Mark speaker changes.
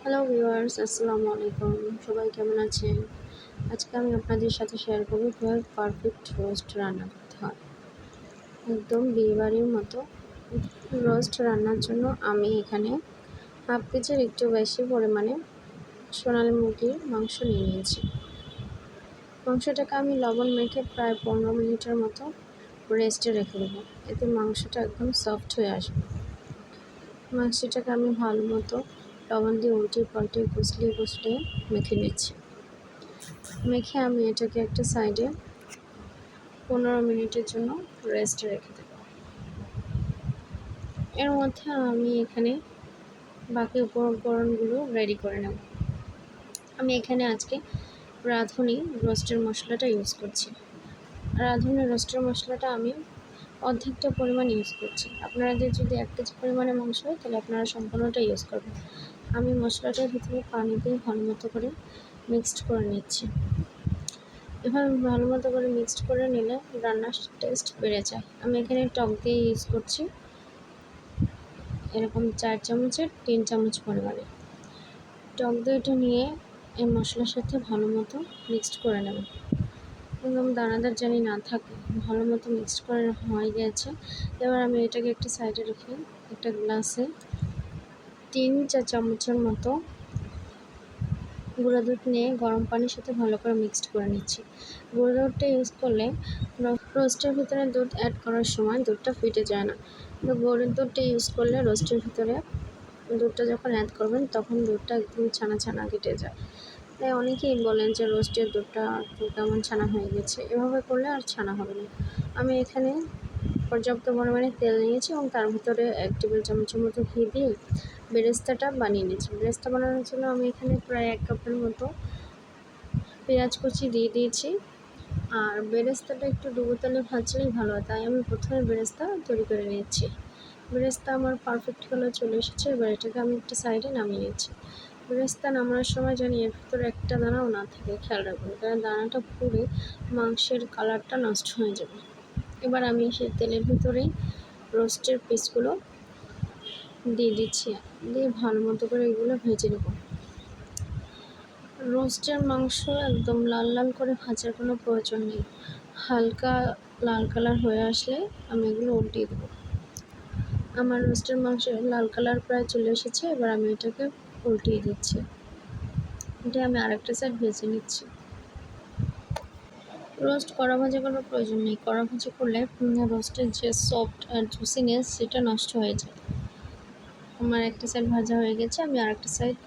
Speaker 1: Hello viewers, আসসালামু আলাইকুম। সবাই কেমন আছেন? আজকে আমি আপনাদের সাথে শেয়ার করব কীভাবে পারফেক্ট রোস্ট রান্না করতে হয়। একদম বিয়েবাড়ির মতো রোস্ট রান্নার জন্য আমি এখানে হাফ কেজির একটু বেশি পরিমাণে সোনালী মুরগির মাংস নিয়ে নিয়েছি। মাংসটাকে আমি লবণ মেখে প্রায় 15 মিনিটের মতো রেস্টে রেখে দেবো। এতে মাংসটা একদম সফট হয়ে আসবে। মাংসটাকে আমি ভালো মতো লবণ দিয়ে উল্টিয়ে পাল্টিয়ে কুচলিয়ে মেখে নিচ্ছি। মেখে আমি এটাকে একটা সাইডে 15 মিনিটের জন্য রেস্টে রেখে দেব। এর মধ্যে আমি এখানে বাকি উপকরণগুলো রেডি করে নেব। আমি এখানে আজকে রাঁধুনি রোস্টের মশলাটা ইউজ করছি। রাঁধুনি রোস্টের মশলাটা আমি অর্ধেকটা পরিমাণ ইউজ করছি। আপনাদের যদি 1 কেজি পরিমাণে মাংস হয় তাহলে আপনারা সম্পূর্ণটা ইউজ করবেন। আমি মশলাটার ভিতরে পানি দিয়ে ভালো মতো করে মিক্সড করে নিচ্ছি। এভাবে ভালো মতো করে মিক্সড করে নিলে রান্নার টেস্ট বেড়ে যায়। আমি এখানে টক দিয়ে ইউজ করছি, এরকম 4 চামচের 3 চামচ পরিমাণে টক দইটা নিয়ে এই মশলার সাথে ভালো মতো মিক্সড করে নেব। একদম দানাদার জানি না থাকে, ভালো মতো মিক্সড করে হয়ে গেছে। এবার আমি এটাকে একটা সাইডে রেখে একটা গ্লাসে 3-4 চামচের মতো গুঁড়া দুধ নিয়ে গরম পানির সাথে ভালো করে মিক্সড করে নিচ্ছি। গুঁড়া দুধটা ইউজ করলে রোস্টের ভিতরে দুধ অ্যাড করার সময় দুধটা ফেটে যায় না। তো গুঁড়া দুধটা ইউজ করলে রোস্টের ভিতরে দুধটা যখন অ্যাড করবেন তখন দুধটা একদম ছানা ছানা কেটে যায়। তাই অনেকেই বলেন যে রোস্টের দুধটা কেমন ছানা হয়ে গেছে। এভাবে করলে আর ছানা হবে না। আমি এখানে পর্যাপ্ত পরিমাণে তেল নিয়েছি এবং তার ভিতরে 1 টেবিল চামচের মতো ঘি দিয়ে বেরেস্তাটা বানিয়ে নিয়েছি। বেরেস্তা বানানোর জন্য আমি এখানে প্রায় 1 কাপের মতো পেঁয়াজ কুচি দিয়ে দিয়েছি। আর বেরেস্তাটা একটু ডুবো তেলে ভাজলেই ভালো হয়, তাই আমি প্রথমে বেরেস্তা তৈরি করে নিচ্ছি। বেরেস্তা আমার পারফেক্ট কালার চলে এসেছে। এবার এটাকে আমি একটা সাইডে নামিয়ে নিচ্ছি। বেরেস্তা নামানোর সময় জানি এর ভিতরে একটা দানাও না থাকে, খেয়াল রাখবেন, কারণ দানাটা পুড়ে মাংসের কালারটা নষ্ট হয়ে যাবে। এবার আমি সেই তেলের ভিতরেই রোস্টের পিসগুলো দিয়ে দিচ্ছি, দিয়ে ভালো মতো করে এগুলো ভেজে নেব। রোস্টের মাংস একদম লাল লাল করে ভাজার কোনো প্রয়োজন নেই। হালকা লাল কালার হয়ে আসলে আমি এগুলো উল্টিয়ে দেবো। আমার রোস্টের মাংস লাল কালার প্রায় চলে এসেছে। এবার আমি এটাকে উল্টিয়ে দিচ্ছি। এটা আমি আরেকটা সাইড ভেজে নিচ্ছি। রোস্ট কড়া ভাজা করার প্রয়োজন নেই। কড়া ভাজা করলে রোস্টের যে সফট আর জুসিনেস সেটা নষ্ট হয়ে যায়। আমার একটা সাইড ভাজা হয়ে গেছে, আমি আরেকটা সাইড